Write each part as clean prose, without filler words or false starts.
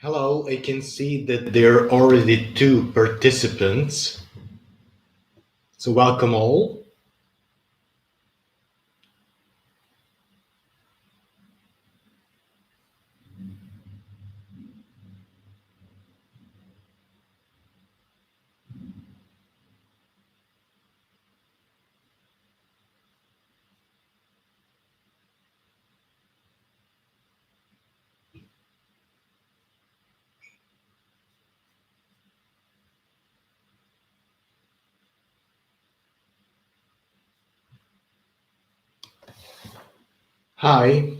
Hello, I can see that there are already two participants. So welcome all. Hi.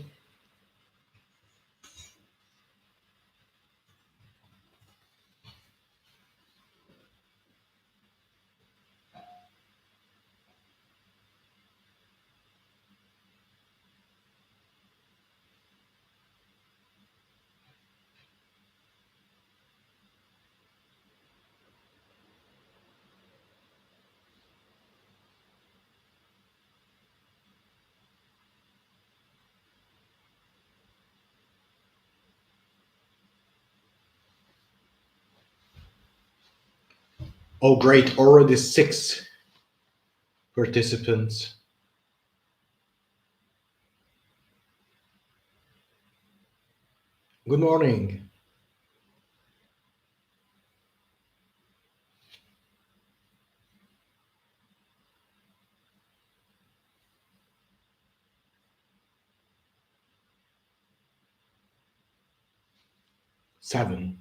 Oh, great. Already six participants. Good morning. Seven.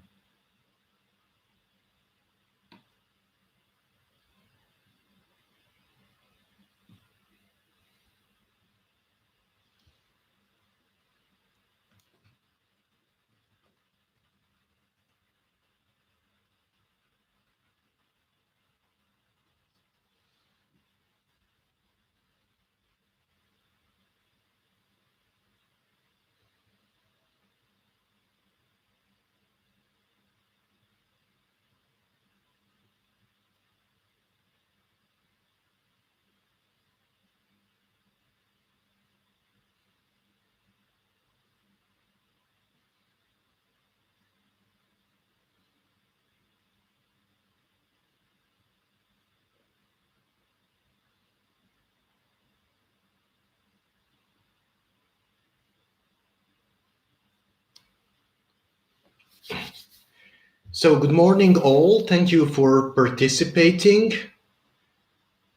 So good morning all. Thank you for participating.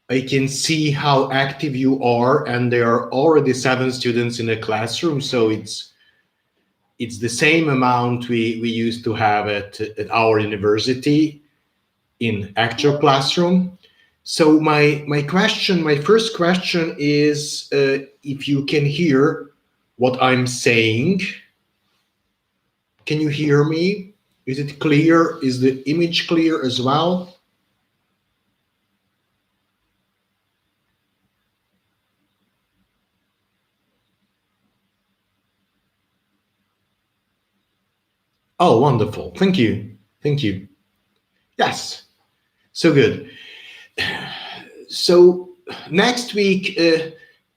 I can see how active you are, and there are already seven students in the classroom. So it's the same amount we used to have at our university in actual classroom. So my first question is if you can hear what I'm saying. Can you hear me? Is it clear? Is the image clear as well? Oh, wonderful. Thank you. Thank you. Yes. So good. So next week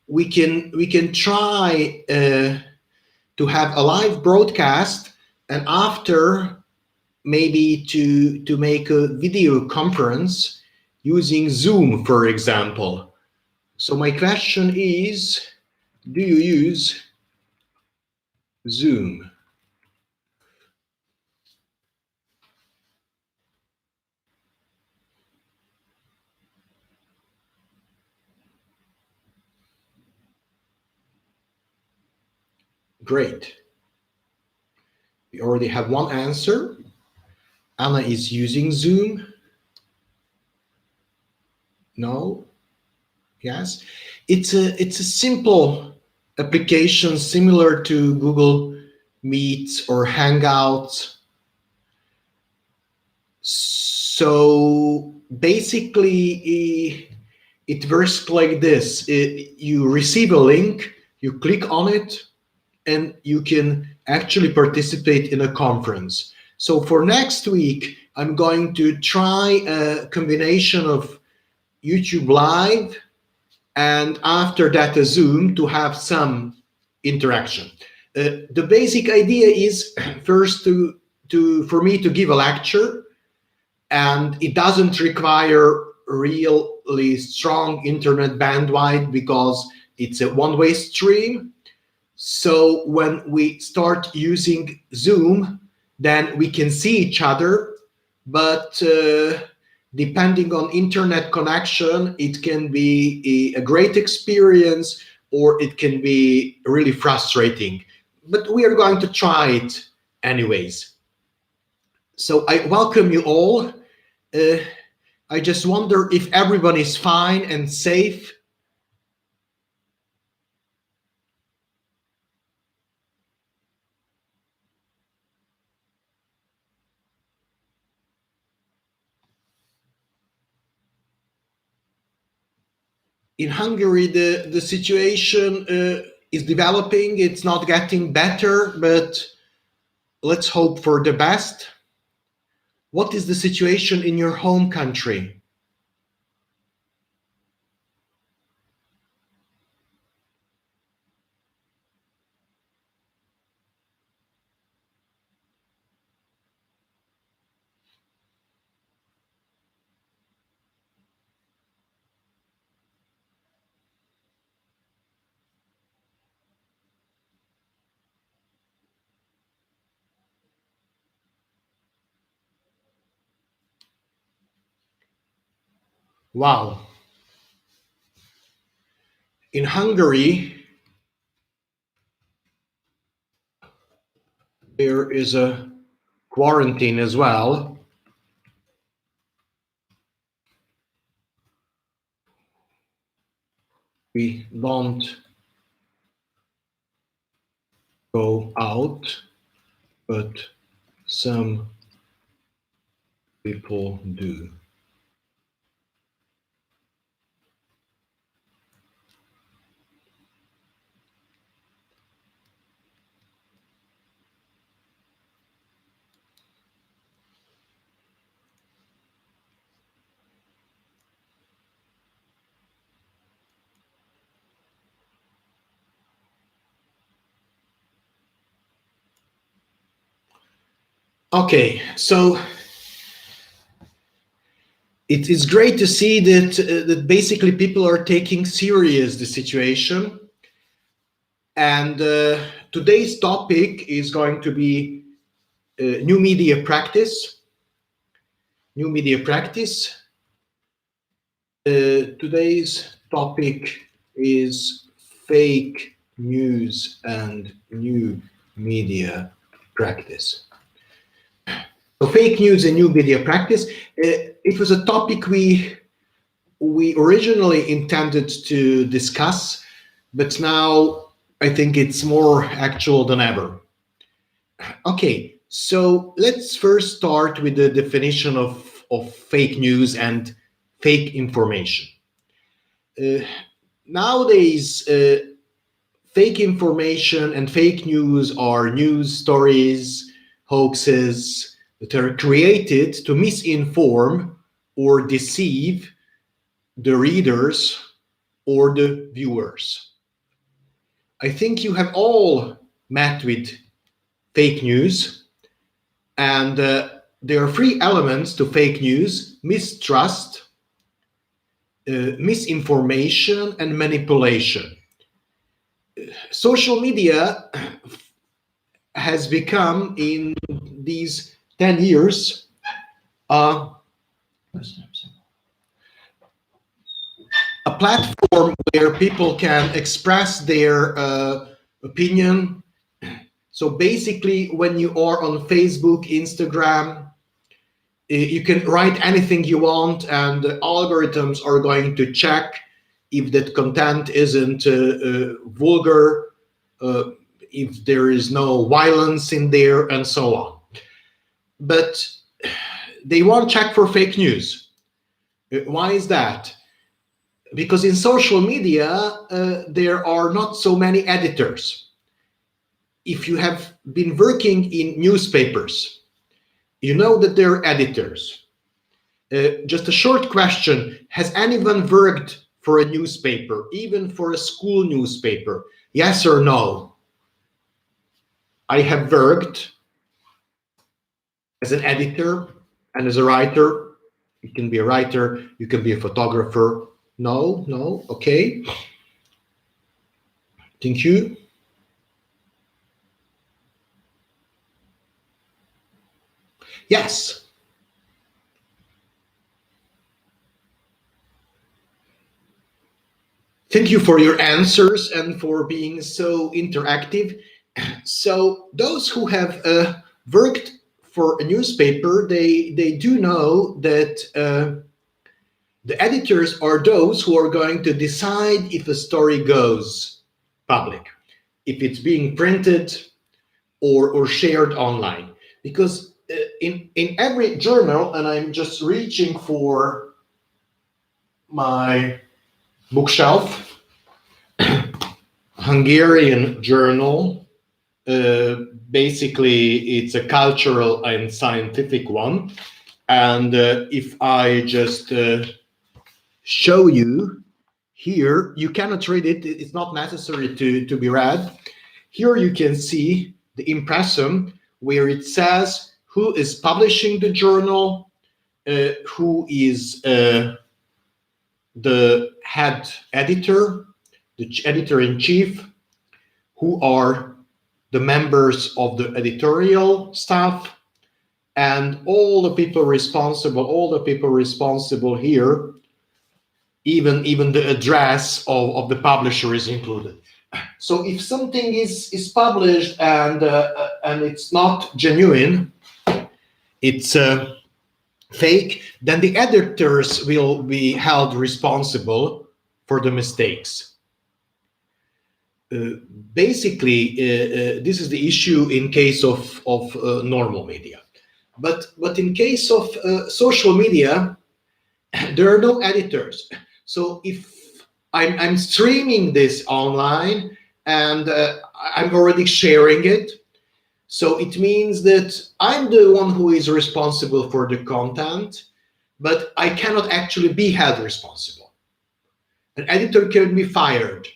we can try to have a live broadcast, and after maybe to make a video conference using Zoom, for example. So my question is, do you use Zoom? Great. We already have one answer. Anna is using Zoom. No? Yes. It's a simple application similar to Google Meet or Hangouts. So basically, it works like this. You receive a link, you click on it, and you can actually participate in a conference. So for next week, I'm going to try a combination of YouTube Live and after that a Zoom to have some interaction. The basic idea is first for me to give a lecture, and it doesn't require really strong internet bandwidth because it's a one-way stream. So when we start using Zoom, then we can see each other, but depending on internet connection, it can be a great experience or it can be really frustrating. But we are going to try it anyways. So I welcome you all. I just wonder if everyone is fine and safe. In Hungary, the situation is developing. It's not getting better, but let's hope for the best. What is the situation in your home country? Wow. In Hungary, there is a quarantine as well. We don't go out, but some people do. Okay, so it is great to see that basically people are taking serious the situation. And today's topic is going to be new media practice. New media practice. Today's topic is fake news and new media practice. So fake news and new media practice. It was a topic we originally intended to discuss, but now I think it's more actual than ever. Okay, so let's first start with the definition of fake news and fake information. Nowadays, fake information and fake news are news stories, hoaxes that are created to misinform or deceive the readers or the viewers. I think you have all met with fake news, and there are three elements to fake news: mistrust, misinformation, and manipulation. Social media has become, in these 10 years, a platform where people can express their opinion. So basically, when you are on Facebook, Instagram, you can write anything you want, and the algorithms are going to check if that content isn't vulgar, if there is no violence in there, and so on. But they won't check for fake news. Why is that? Because in social media, there are not so many editors. If you have been working in newspapers, you know that there are editors. Just a short question: has anyone worked for a newspaper, even for a school newspaper? Yes or no? I have worked. as an editor and as a writer. You can be a writer, you can be a photographer. No, no, okay. Thank you. Yes. Thank you for your answers and for being so interactive. So those who have worked for a newspaper, they do know that the editors are those who are going to decide if a story goes public, if it's being printed or shared online. Because in every journal, and I'm just reaching for my bookshelf, Hungarian journal. Basically, it's a cultural and scientific one. And if I just show you here, you cannot read it. It's not necessary to be read. Here you can see the impressum where it says who is publishing the journal, who is the head editor, the editor-in-chief, who are the members of the editorial staff, and all the people responsible here, even the address of the publisher is included. So if something is published and it's not genuine, it's fake, then the editors will be held responsible for the mistakes. Basically, this is the issue in case of normal media. But in case of social media, there are no editors. So if I'm streaming this online and I'm already sharing it, so it means that I'm the one who is responsible for the content, but I cannot actually be held responsible. An editor can be fired.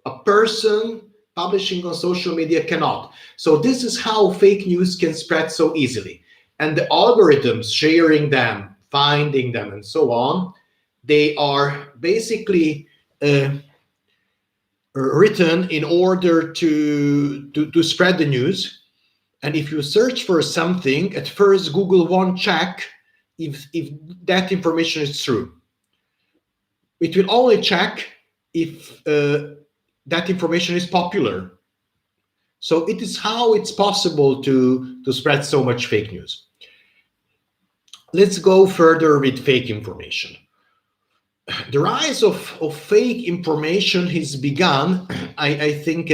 A person publishing on social media cannot. So this is how fake news can spread so easily. And the algorithms sharing them, finding them, and so on, they are basically written in order to spread the news. And if you search for something, at first Google won't check if that information is true. It will only check if that information is popular. So it is how it's possible to spread so much fake news. Let's go further with fake information. The rise of fake information has begun, I think,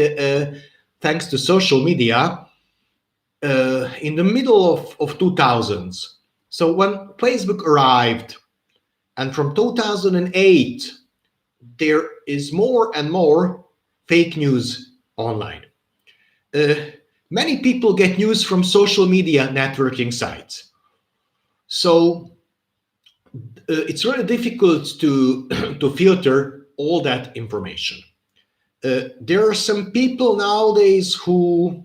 thanks to social media, in the middle of 2000s. So when Facebook arrived, and from 2008, there is more and more fake news online. Many people get news from social media networking sites. So it's really difficult to filter all that information. There are some people nowadays who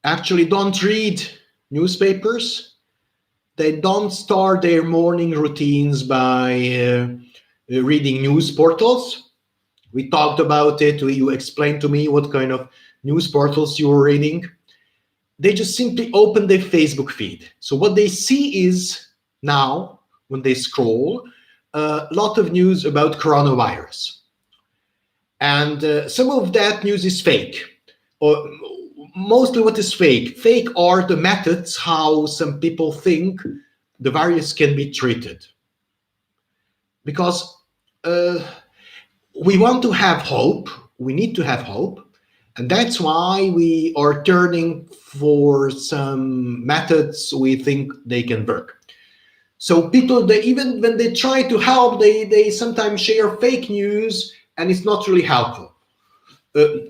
actually don't read newspapers. They don't start their morning routines by reading news portals. We talked about it. You explained to me what kind of news portals you were reading. They just simply open their Facebook feed. So what they see is now, when they scroll, a lot of news about coronavirus. And some of that news is fake. Or mostly what is fake? Fake are the methods how some people think the virus can be treated. Because we want to have hope, we need to have hope, and that's why we are turning for some methods we think they can work. So people, they, even when they try to help, they sometimes share fake news, and it's not really helpful.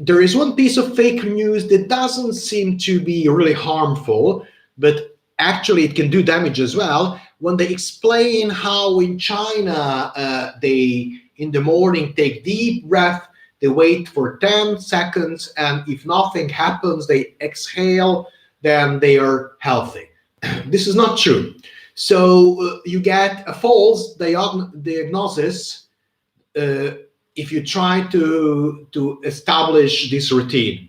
There is one piece of fake news that doesn't seem to be really harmful, but actually it can do damage as well. When they explain how in China they in the morning take deep breath, they wait for 10 seconds, and if nothing happens, they exhale, then they are healthy. This is not true. So you get a false diagnosis uh, if you try to establish this routine.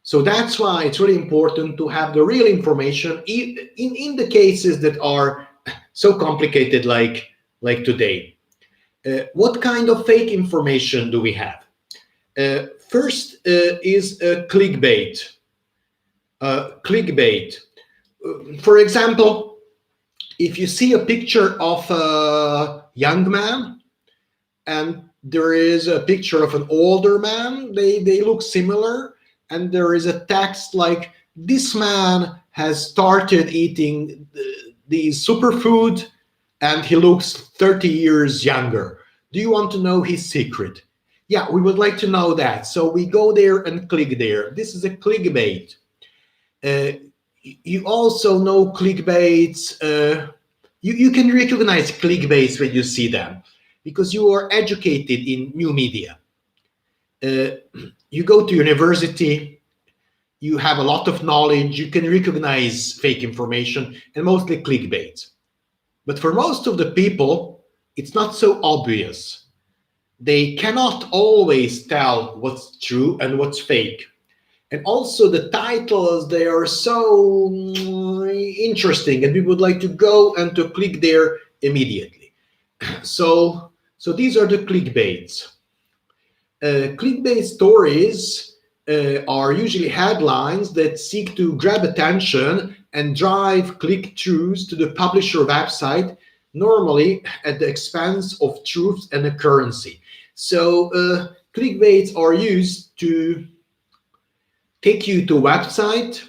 So that's why it's really important to have the real information in the cases that are so complicated like today. What kind of fake information do we have? First is clickbait. Clickbait. For example, if you see a picture of a young man and there is a picture of an older man, they look similar, and there is a text like, this man has started eating these superfood and he looks 30 years younger. Do you want to know his secret? Yeah, we would like to know that. So we go there and click there. This is a clickbait. Uh, you also know clickbaits. You can recognize clickbaits when you see them because you are educated in new media. You go to university, you have a lot of knowledge, you can recognize fake information and mostly clickbait. But for most of the people, it's not so obvious. They cannot always tell what's true and what's fake. And also the titles, they are so interesting and we would like to go and to click there immediately. So these are the clickbaits. Clickbait stories are usually headlines that seek to grab attention and drive click-throughs to the publisher website, normally at the expense of truth and accuracy. So clickbaits are used to take you to a website.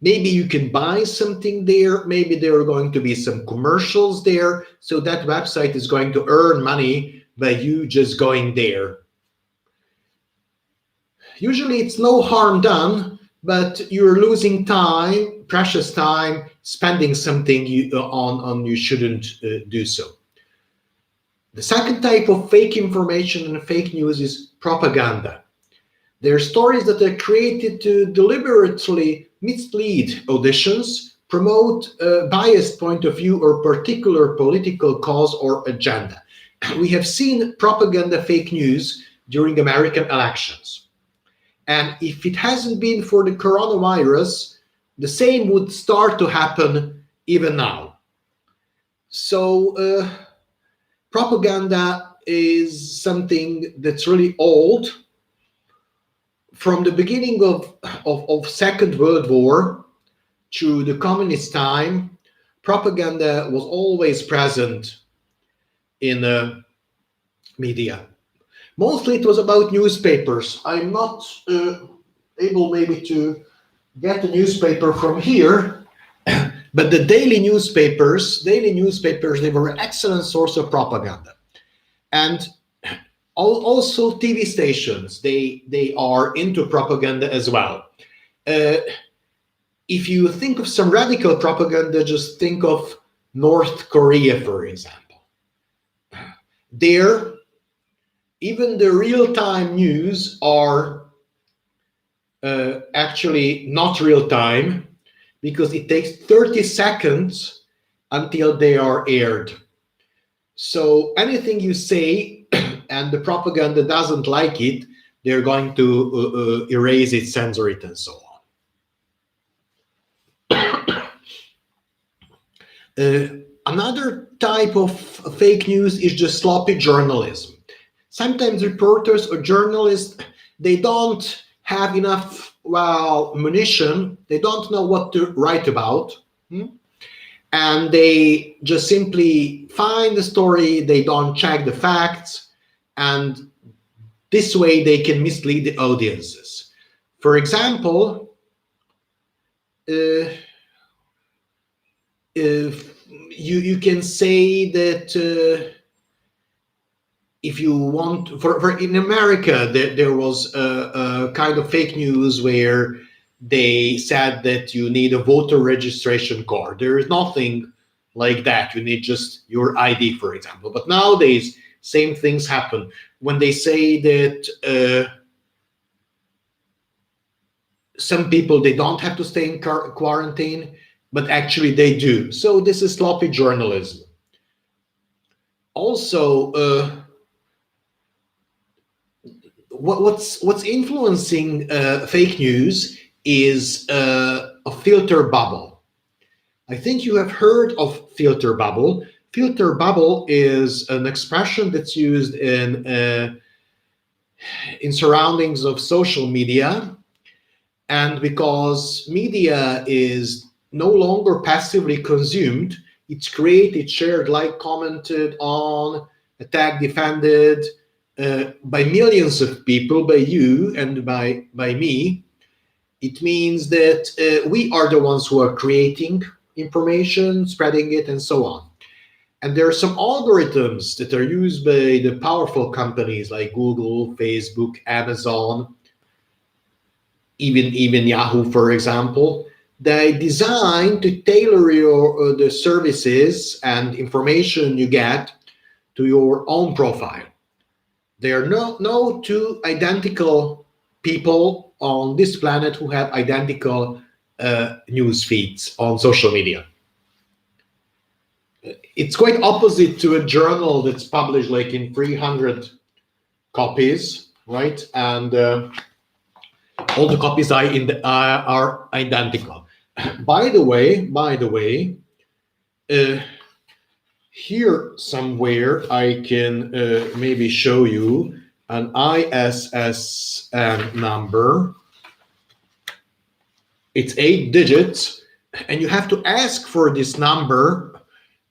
Maybe you can buy something there. Maybe there are going to be some commercials there. So that website is going to earn money by you just going there. Usually it's no harm done, but you're losing time, precious time, spending something on you shouldn't do so. The second type of fake information and fake news is propaganda. They're stories that are created to deliberately mislead auditions, promote a biased point of view or particular political cause or agenda. We have seen propaganda fake news during American elections. And if it hasn't been for the coronavirus, the same would start to happen even now. So propaganda is something that's really old. From the beginning of Second World War to the communist time, propaganda was always present in media. Mostly it was about newspapers. I'm not able maybe to get the newspaper from here, but the daily newspapers, they were an excellent source of propaganda. And also TV stations, they are into propaganda as well. If you think of some radical propaganda, just think of North Korea, for example. There, even the real-time news are actually not real-time because it takes 30 seconds until they are aired. So anything you say and the propaganda doesn't like it, they're going to erase it, censor it, and so on. Another type of fake news is just sloppy journalism. Sometimes reporters or journalists, they don't have enough, munition. They don't know what to write about. And they just simply find the story. They don't check the facts. And this way they can mislead the audiences. For example, if you can say that if you want, for in America, there was a kind of fake news where they said that you need a voter registration card. There is nothing like that. You need just your ID, for example. But nowadays, same things happen. When they say that some people, they don't have to stay in quarantine, but actually they do. So this is sloppy journalism. Also, what's influencing fake news is a filter bubble. I think you have heard of filter bubble. Filter bubble is an expression that's used in surroundings of social media, and because media is no longer passively consumed, it's created, shared, liked, commented on, attacked, defended by millions of people, by you and by me. It means that we are the ones who are creating information, spreading it, and so on. And there are some algorithms that are used by the powerful companies like Google, Facebook, Amazon, even Yahoo, for example. They design to tailor your the services and information you get to your own profile. There are no two identical people on this planet who have identical news feeds on social media. It's quite opposite to a journal that's published like in 300 copies, right? And all the copies are identical. By the way, here somewhere I can maybe show you an ISSN number. It's 8 digits, and you have to ask for this number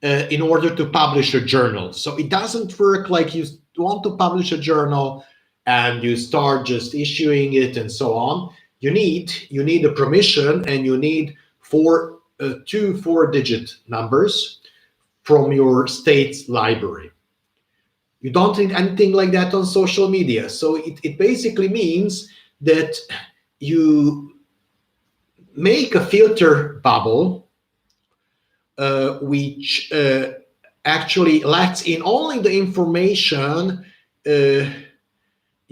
in order to publish a journal. So it doesn't work like you want to publish a journal and you start just issuing it and so on. You need a permission, and you need two 4-digit numbers from your state's library. You don't need anything like that on social media. So it basically means that you make a filter bubble which actually lets in only the information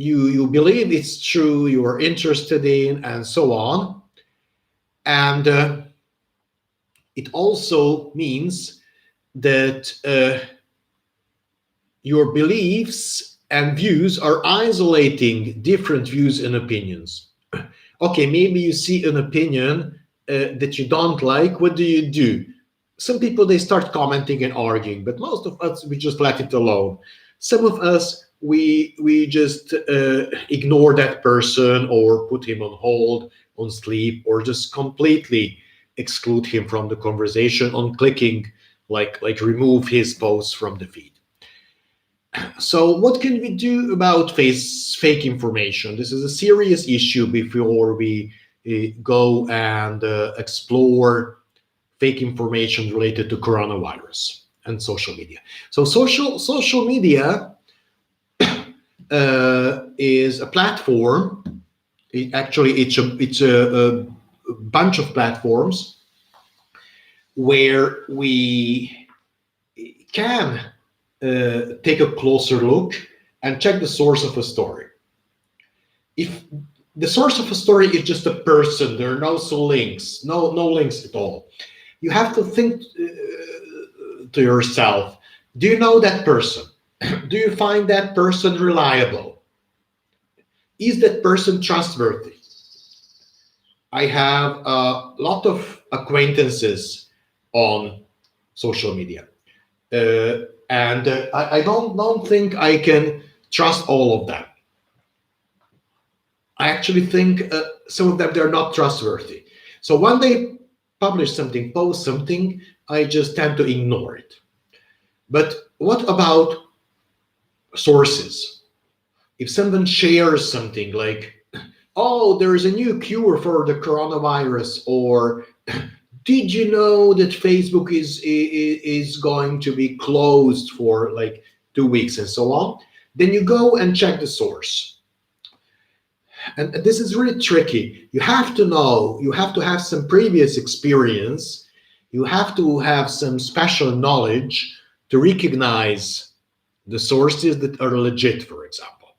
you believe it's true, you are interested in, and so on. And it also means that your beliefs and views are isolating different views and opinions. Okay, maybe you see an opinion that you don't like. What do? Some people, they start commenting and arguing, but most of us, we just let it alone. Some of us, we just ignore that person or put him on hold, on sleep, or just completely exclude him from the conversation on clicking like remove his posts from the feed. So what can we do about fake information? This is a serious issue before we go and explore fake information related to coronavirus and social media. So social media is a platform. It's a bunch of platforms where we can take a closer look and check the source of a story. If the source of a story is just a person, there are no links, no links at all. You have to think to yourself, do you know that person? Do you find that person reliable? Is that person trustworthy? I have a lot of acquaintances on social media. And I don't think I can trust all of them. I actually think some of them, they're not trustworthy. So when they publish something, post something, I just tend to ignore it. But what about sources? If someone shares something like, oh, there is a new cure for the coronavirus, or did you know that Facebook is going to be closed for like 2 weeks, and so on, then you go and check the source. And this is really tricky. You have to know, you have to have some previous experience, you have to have some special knowledge to recognize the sources that are legit, for example.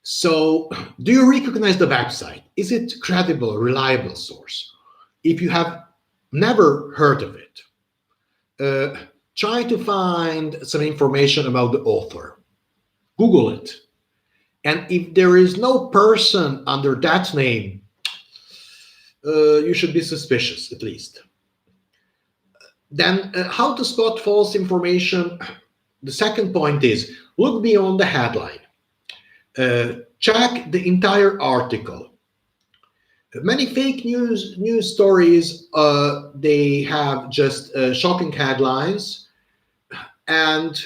So do you recognize the website? Is it credible, reliable source? If you have Never heard of it. Try to find some information about the author. Google it. And if there is no person under that name, you should be suspicious at least. Then how to spot false information? The second point is look beyond the headline. Check the entire article. Many fake news stories, they have just shocking headlines, and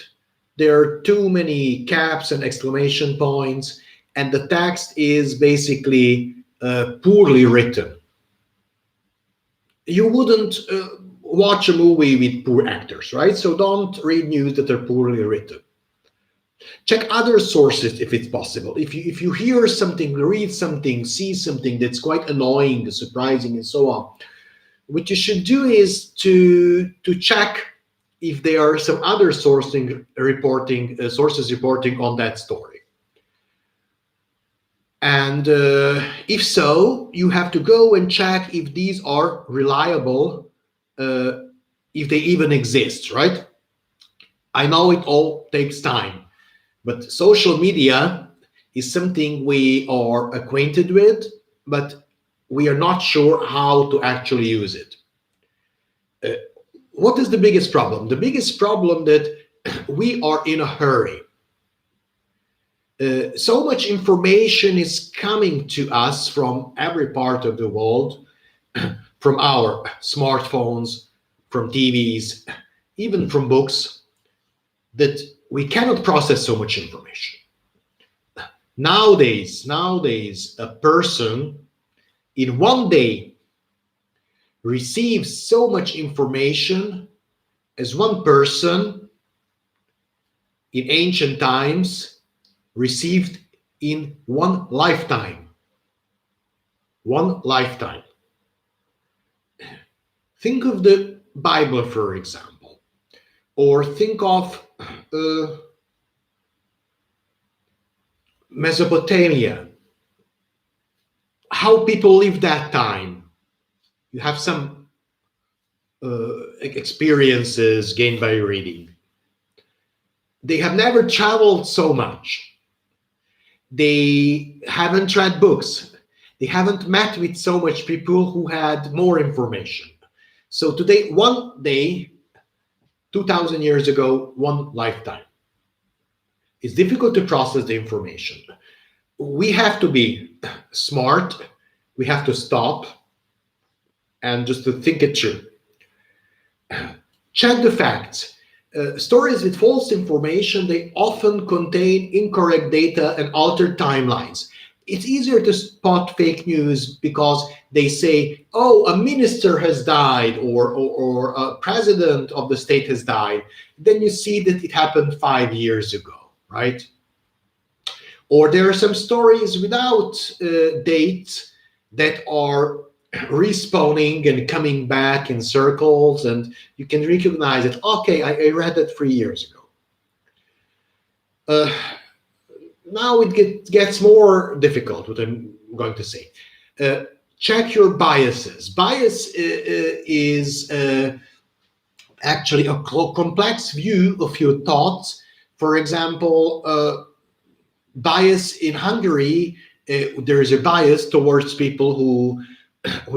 there are too many caps and exclamation points, and the text is basically poorly written. You wouldn't watch a movie with poor actors, right? So don't read news that are poorly written. Check other sources if it's possible. If you hear something, read something, see something that's quite annoying, surprising, and so on, what you should do is to check if there are some other sources reporting on that story. And if so, you have to go and check if these are reliable, if they even exist, right? I know it all takes time, but social media is something we are acquainted with, but we are not sure how to actually use it. What is the biggest problem? The biggest problem that we are in a hurry. So much information is coming to us from every part of the world, from our smartphones, from TVs, even from books, that we cannot process so much information. Nowadays, a person in one day receives so much information as one person in ancient times received in one lifetime. One lifetime. Think of the Bible, for example, or think of Mesopotamia, how people lived that time. You have some experiences gained by reading. They have never traveled so much. They haven't read books. They haven't met with so much people who had more information. So today, one day, 2,000 years ago, one lifetime. It's difficult to process the information. We have to be smart. We have to stop and just to think it through. Check the facts. Stories with false information, they often contain incorrect data and altered timelines. It's easier to spot fake news because they say, oh, a minister has died or a president of the state has died. Then you see that it happened 5 years ago, right? Or there are some stories without dates that are respawning and coming back in circles, and you can recognize it. Okay, I read that 3 years ago. Now it gets more difficult, what I'm going to say. Check your biases. Bias is actually a complex view of your thoughts. For example, bias in Hungary, there is a bias towards people who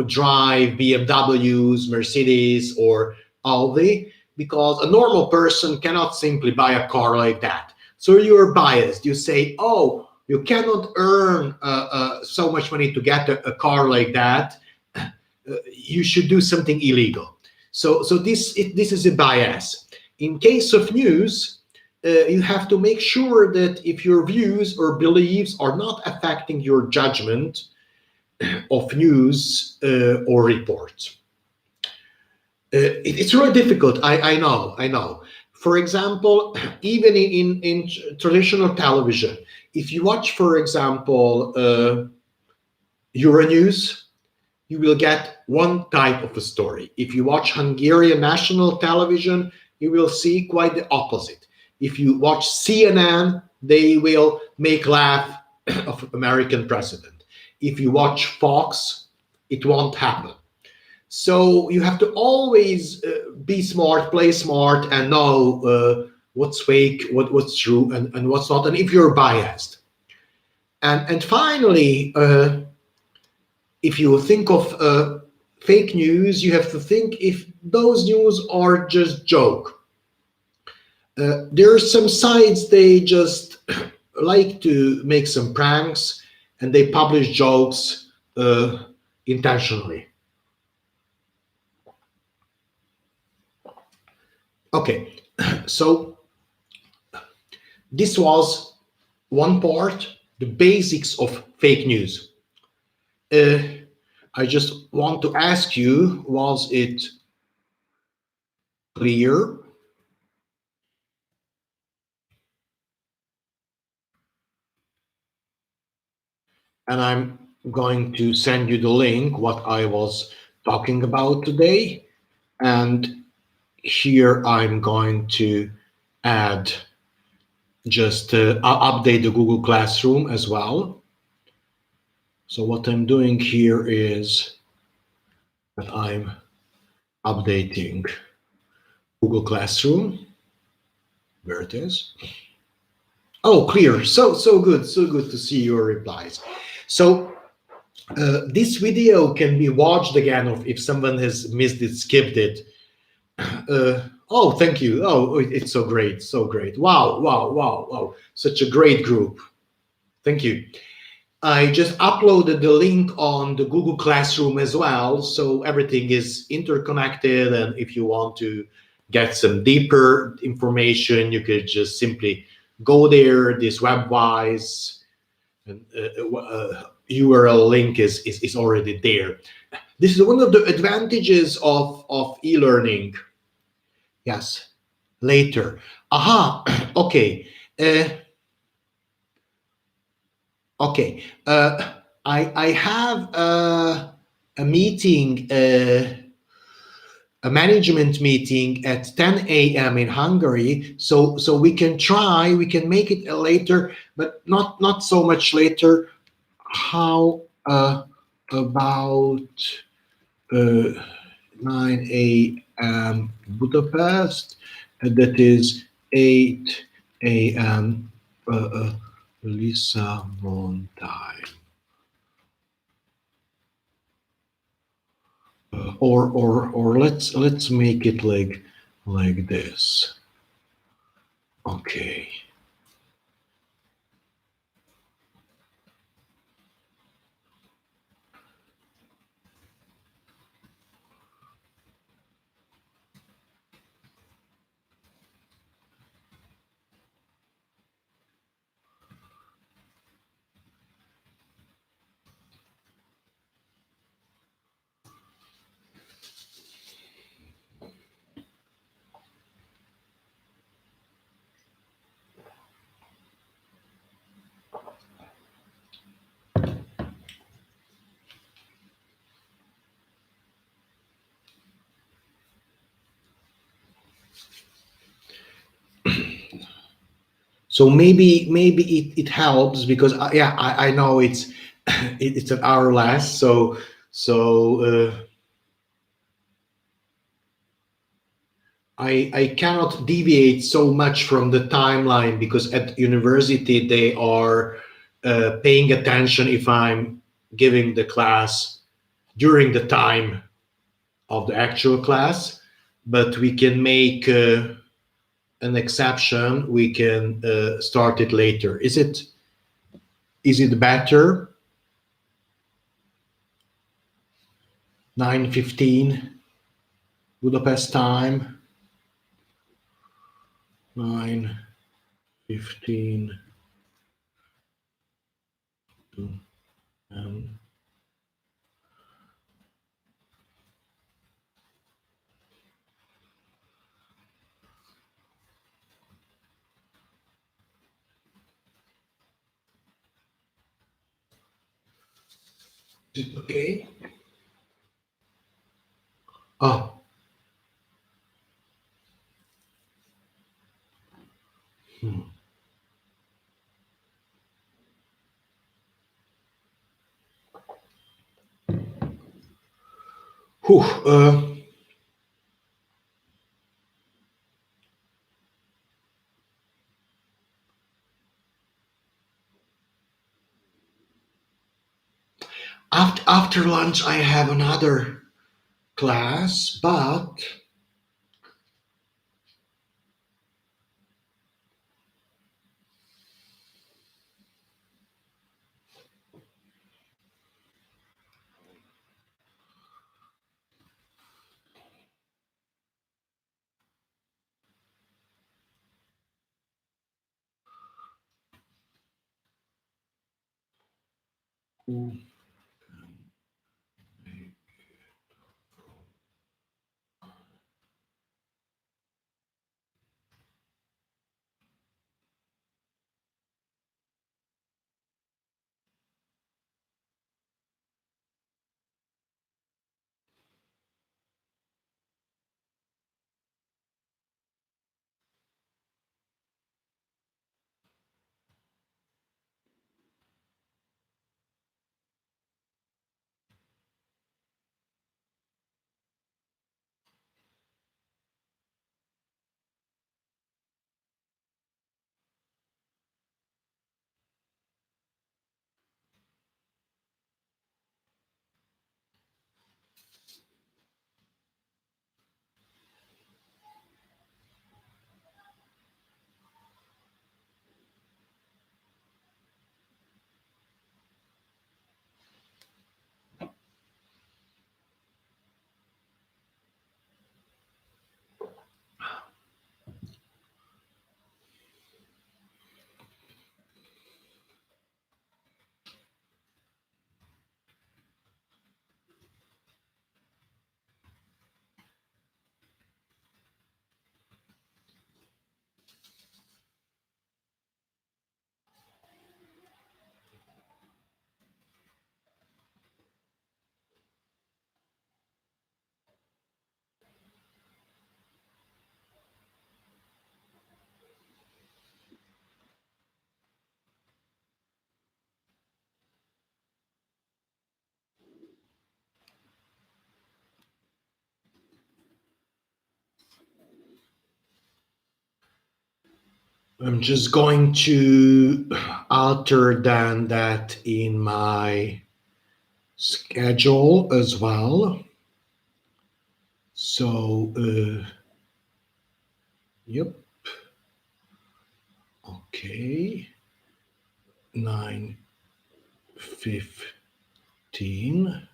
drive BMWs, Mercedes, or Audi, because a normal person cannot simply buy a car like that. So you're biased. You say, oh, you cannot earn so much money to get a car like that. You should do something illegal. So this is a bias. In case of news, you have to make sure that if your views or beliefs are not affecting your judgment of news or reports. It's really difficult. I know. For example, even in traditional television, if you watch, for example, Euronews, you will get one type of a story. If you watch Hungarian national television, you will see quite the opposite. If you watch CNN, they will make laugh of American president. If you watch Fox, it won't happen. So you have to always be smart, play smart, and know what's fake, what's true, and what's not, and if you're biased. And finally, if you think of fake news, you have to think if those news are just joke. There are some sites they just like to make some pranks and they publish jokes intentionally. Okay, so this was one part, the basics of fake news. Uh, I just want to ask you, was it clear? And I'm going to send you the link, what I was talking about today. And here I'm going to add just update the Google Classroom as well. So what I'm doing here is that I'm updating Google Classroom. Where it is. Oh, clear. So good. So good to see your replies. So this video can be watched again if someone has missed it, skipped it. Oh, thank you. Oh, it's so great. So great. Wow, wow, wow, wow. Such a great group. Thank you. I just uploaded the link on the Google Classroom as well, so everything is interconnected. And if you want to get some deeper information, you could just simply go there. This WebWise and URL link is already there. This is one of the advantages of e-learning. Yes, later. Aha. Okay. Okay. I have a meeting, a management meeting at 10 a.m. in Hungary. So we can try, we can make it later, but not so much later. How about 9 a.m. Budapest? That is 8 a.m. Lisbon time. Or let's make it like this. Okay. So maybe it helps because yeah, I know it's an hour less. So I cannot deviate so much from the timeline because at university they are paying attention if I'm giving the class during the time of the actual class, but we can make an exception. We can start it later. Is it better? 9:15 Budapest time. 9:15. Um, is it okay? Oh. Hmm. Whew, after lunch, I have another class, but I'm just going to alter then that in my schedule as well. So, yep, okay, 9:15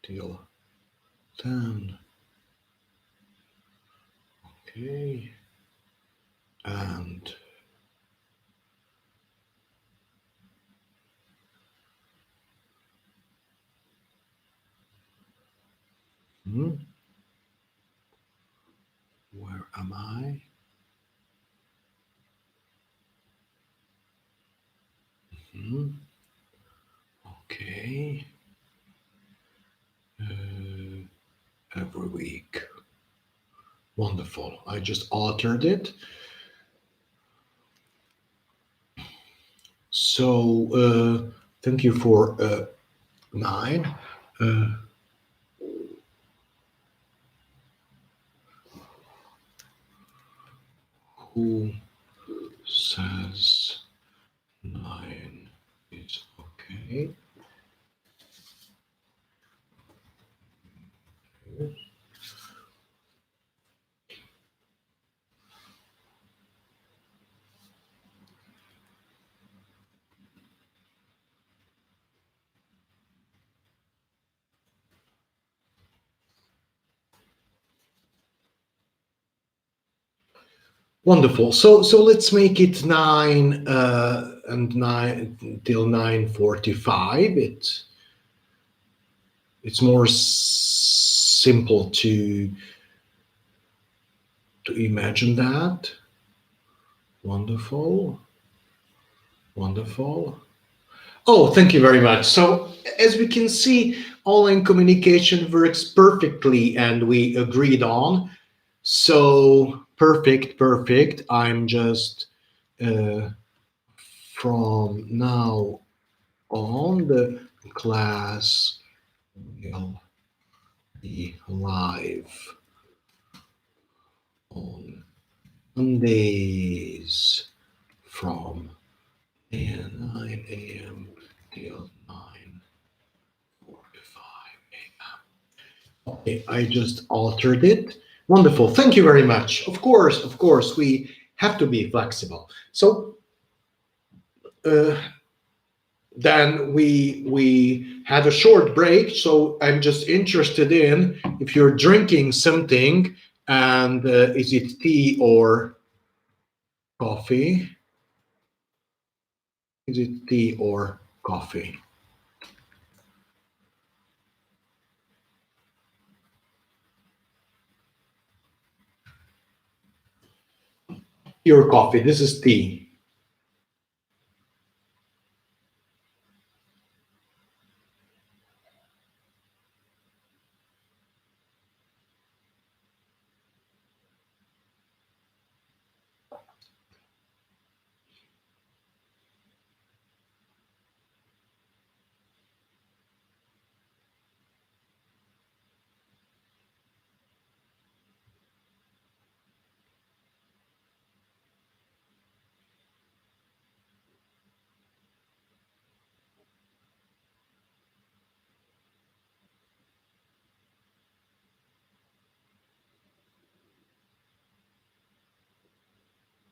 till 10. Okay, and where am I? Okay, every week. Wonderful. I just altered it. So, thank you for 9. Uh, who says 9 is okay? Wonderful. So let's make it 9 and 9 till 9:45. It's more simple to imagine that. Wonderful. Wonderful. Oh, thank you very much. So, as we can see, online communication works perfectly, and we agreed on. So, perfect, perfect. I'm just uh, from now on, the class will be live on Mondays from 9 a.m. till 9:45 a.m. Okay, I just altered it. Wonderful. Thank you very much. Of course, we have to be flexible. So uh, then we had a short break. So I'm just interested in if you're drinking something, and is it tea or coffee? Is it tea or coffee? Tea or coffee? This is tea.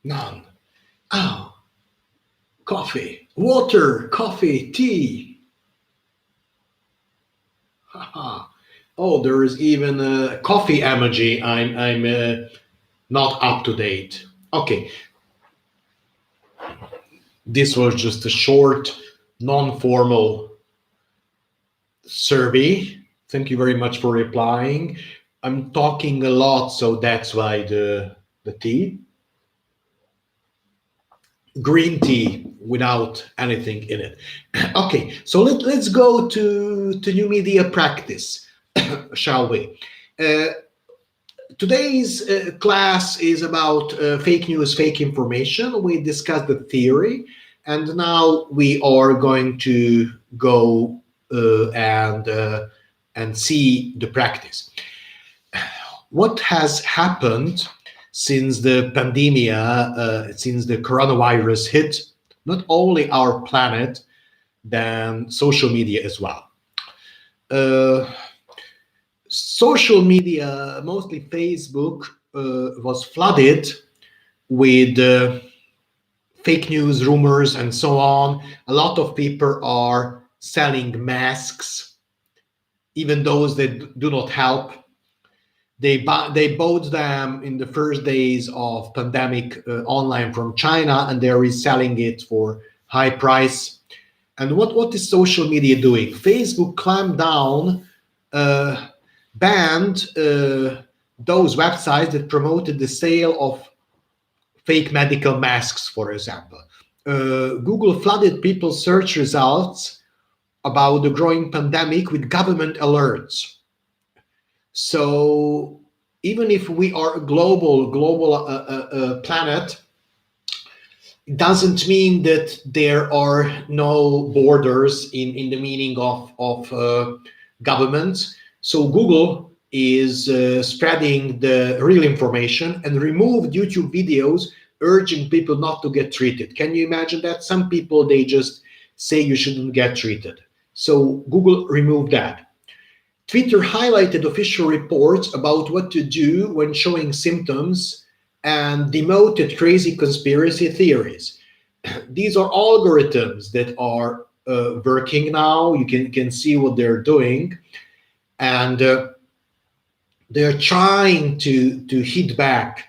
None. Oh, coffee, water, coffee, tea. Haha. Oh, there is even a coffee emoji. I'm not up to date. Okay, this was just a short, non-formal survey. Thank you very much for replying. I'm talking a lot, so that's why the tea. Green tea without anything in it. Okay, so let's go to new media practice, shall we? Uh, Today's class is about fake news, fake information. We discussed the theory, and now we are going to go and see the practice. What has happened since the pandemic, since the coronavirus hit not only our planet, then social media as well. Uh, Social media, mostly Facebook, was flooded with fake news, rumors, and so on. A lot of people are selling masks, even those that do not help. They bought them in the first days of pandemic online from China, and they're reselling it for high price. And what is social media doing? Facebook clamped down, uh, banned those websites that promoted the sale of fake medical masks, for example. Google flooded people's search results about the growing pandemic with government alerts. So even if we are a global planet, it doesn't mean that there are no borders in the meaning of governments. So Google is spreading the real information and removed YouTube videos urging people not to get treated. Can you imagine that? Some people, they just say you shouldn't get treated. So Google removed that. Twitter highlighted official reports about what to do when showing symptoms and demoted crazy conspiracy theories. These are algorithms that are working now. You can see what they're doing, and they're trying to hit back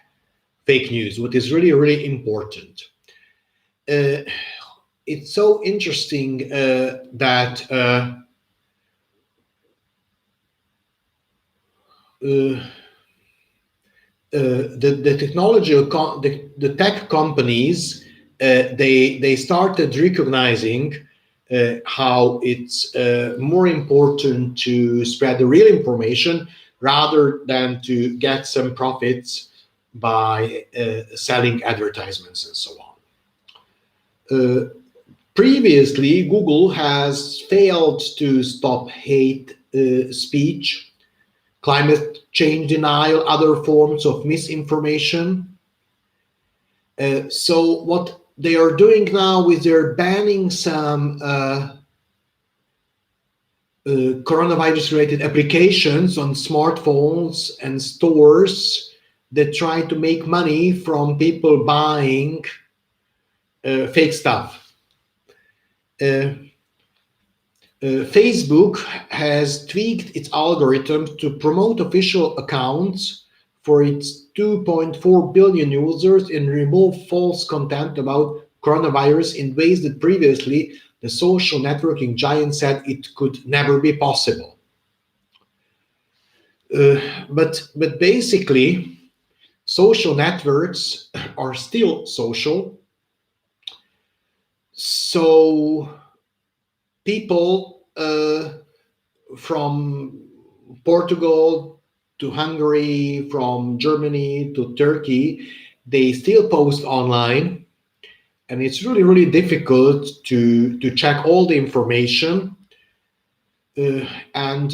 fake news, what is really important. Uh, it's so interesting that uh, the technology, the tech companies, they started recognizing how it's more important to spread the real information rather than to get some profits by selling advertisements and so on. Previously, Google has failed to stop hate speech, climate change denial, other forms of misinformation. So what they are doing now is they're banning some coronavirus-related applications on smartphones and stores that try to make money from people buying fake stuff. Facebook has tweaked its algorithm to promote official accounts for its 2.4 billion users and remove false content about coronavirus in ways that previously the social networking giant said it could never be possible. But basically, social networks are still social. So people from Portugal to Hungary, from Germany to Turkey, they still post online, and it's really, really difficult to check all the information. And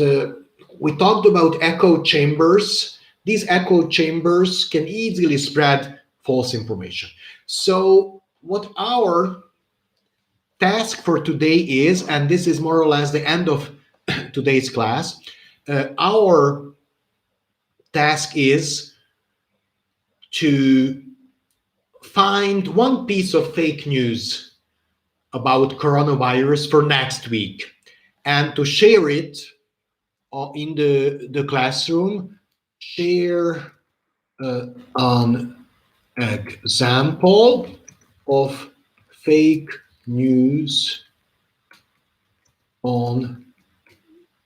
we talked about echo chambers. These echo chambers can easily spread false information. So what our task for today is, and this is more or less the end of today's class, our task is to find one piece of fake news about coronavirus for next week and to share it in the classroom. Share an example of fake news on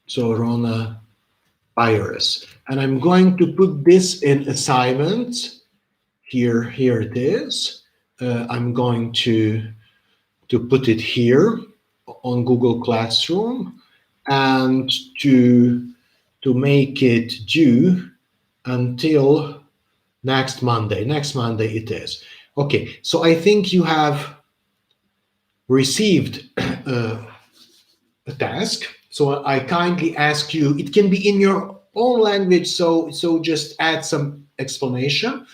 coronavirus. And I'm going to put this in assignment. Here it is. I'm going to put it here on Google Classroom and to make it due until next Monday. Next Monday it is. Okay, so I think you have received a task. So I kindly ask you, it can be in your own language, so just add some explanation.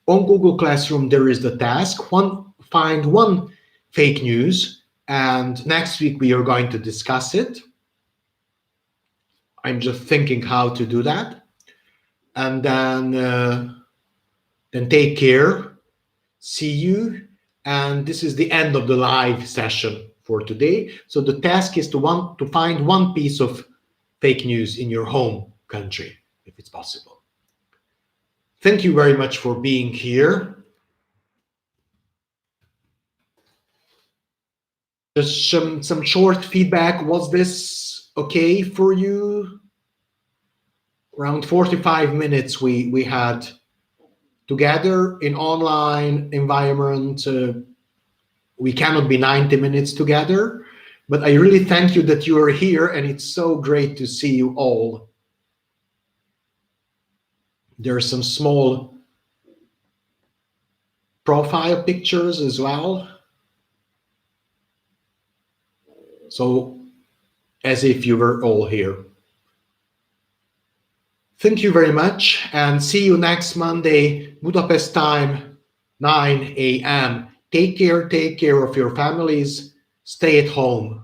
On Google Classroom, there is the task. Find one fake news, and next week we are going to discuss it. I'm just thinking how to do that. And then take care. See you. And this is the end of the live session for today. So the task is to find one piece of fake news in your home country, if it's possible. Thank you very much for being here. Just some short feedback. Was this okay for you? Around 45 minutes we had together in online environment. We cannot be 90 minutes together, but I really thank you that you are here, and it's so great to see you all. There are some small profile pictures as well. So as if you were all here. Thank you very much, and see you next Monday, Budapest time, 9 a.m. Take care of your families. Stay at home.